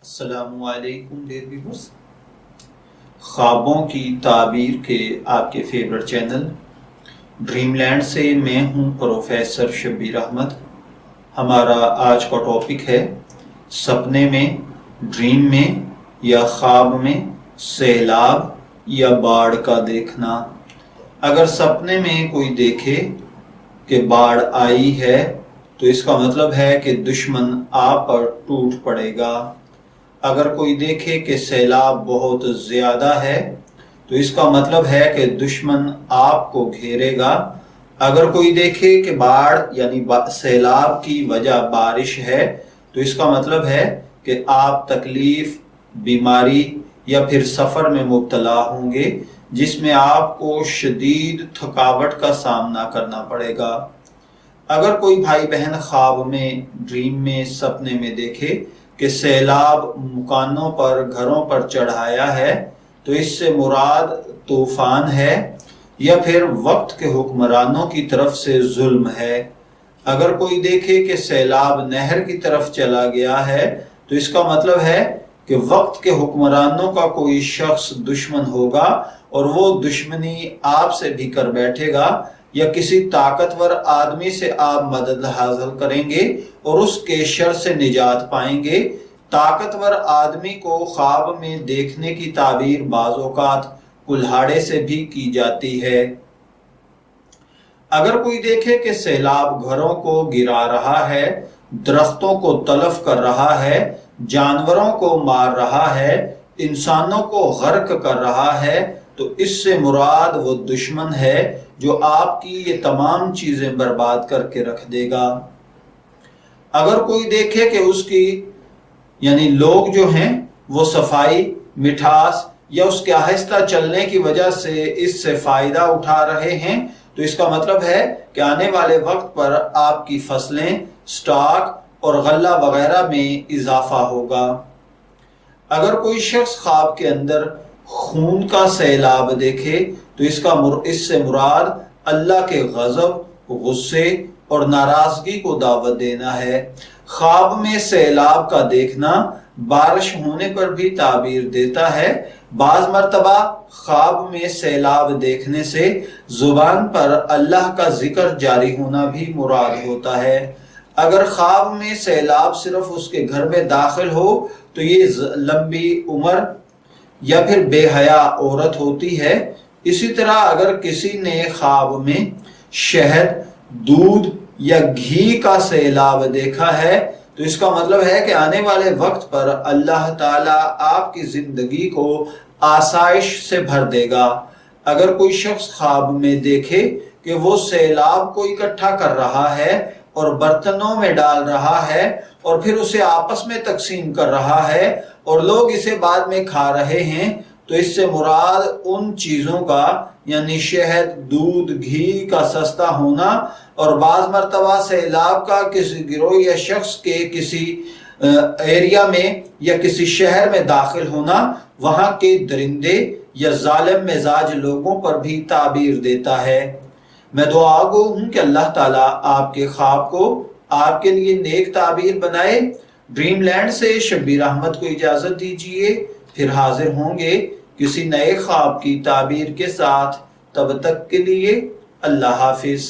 السلام علیکم dear viewers, خوابوں کی تعبیر کے آپ کے فیورٹ چینل ڈریم لینڈ سے میں ہوں پروفیسر شبیر احمد۔ ہمارا آج کا ٹاپک ہے سپنے میں، ڈریم میں یا خواب میں سیلاب یا باڑھ کا دیکھنا۔ اگر سپنے میں کوئی دیکھے کہ باڑھ آئی ہے تو اس کا مطلب ہے کہ دشمن آپ پر ٹوٹ پڑے گا۔ اگر کوئی دیکھے کہ سیلاب بہت زیادہ ہے تو اس کا مطلب ہے کہ دشمن آپ کو گھیرے گا۔ اگر کوئی دیکھے کہ باڑھ یعنی سیلاب کی وجہ بارش ہے تو اس کا مطلب ہے کہ آپ تکلیف، بیماری یا پھر سفر میں مبتلا ہوں گے جس میں آپ کو شدید تھکاوٹ کا سامنا کرنا پڑے گا۔ اگر کوئی بھائی بہن خواب میں، ڈریم میں، سپنے میں دیکھے کہ سیلاب مکانوں پر، گھروں پر چڑھایا ہے تو اس سے مراد طوفان ہے یا پھر وقت کے حکمرانوں کی طرف سے ظلم ہے۔ اگر کوئی دیکھے کہ سیلاب نہر کی طرف چلا گیا ہے تو اس کا مطلب ہے کہ وقت کے حکمرانوں کا کوئی شخص دشمن ہوگا اور وہ دشمنی آپ سے بھی کر بیٹھے گا، یا کسی طاقتور آدمی سے آپ مدد حاصل کریں گے اور اس کے شر سے نجات پائیں گے۔ طاقتور آدمی کو خواب میں دیکھنے کی تعبیر بعض اوقات کلہاڑے سے بھی کی جاتی ہے۔ اگر کوئی دیکھے کہ سیلاب گھروں کو گرا رہا ہے، درختوں کو تلف کر رہا ہے، جانوروں کو مار رہا ہے، انسانوں کو غرق کر رہا ہے تو اس سے مراد وہ دشمن ہے جو آپ کی یہ تمام چیزیں برباد کر کے رکھ دے گا۔ اگر کوئی دیکھے کہ اس کی یعنی لوگ جو ہیں وہ صفائی، مٹھاس یا اس کے آہستہ چلنے کی وجہ سے اس سے فائدہ اٹھا رہے ہیں تو اس کا مطلب ہے کہ آنے والے وقت پر آپ کی فصلیں، سٹاک اور غلہ وغیرہ میں اضافہ ہوگا۔ اگر کوئی شخص خواب کے اندر خون کا سیلاب دیکھے تو اس سے مراد اللہ کے غضب، غصے اور ناراضگی کو دعوت دینا ہے۔ خواب میں سیلاب کا دیکھنا بارش ہونے پر بھی تعبیر دیتا ہے۔ بعض مرتبہ خواب میں سیلاب دیکھنے سے زبان پر اللہ کا ذکر جاری ہونا بھی مراد ہوتا ہے۔ اگر خواب میں سیلاب صرف اس کے گھر میں داخل ہو تو یہ لمبی عمر یا پھر بے حیا عورت ہوتی ہے۔ اسی طرح اگر کسی نے خواب میں شہد، دودھ یا گھی کا سیلاب دیکھا ہے تو اس کا مطلب ہے کہ آنے والے وقت پر اللہ تعالیٰ آپ کی زندگی کو آسائش سے بھر دے گا۔ اگر کوئی شخص خواب میں دیکھے کہ وہ سیلاب کو اکٹھا کر رہا ہے اور برتنوں میں ڈال رہا ہے اور پھر اسے آپس میں تقسیم کر رہا ہے اور لوگ اسے بعد میں کھا رہے ہیں تو اس سے مراد ان چیزوں کا یعنی شہد، دودھ، گھی کا سستا ہونا اور بعض مرتبہ سیلاب کا کسی گروہ یا شخص کے کسی ایریا میں یا کسی شہر میں داخل ہونا وہاں کے درندے یا ظالم مزاج لوگوں پر بھی تعبیر دیتا ہے۔ میں دعا گو ہوں کہ اللہ تعالیٰ آپ کے خواب کو آپ کے لیے نیک تعبیر بنائے۔ ڈریم لینڈ سے شبیر احمد کو اجازت دیجیے، پھر حاضر ہوں گے کسی نئے خواب کی تعبیر کے ساتھ۔ تب تک کے لیے اللہ حافظ۔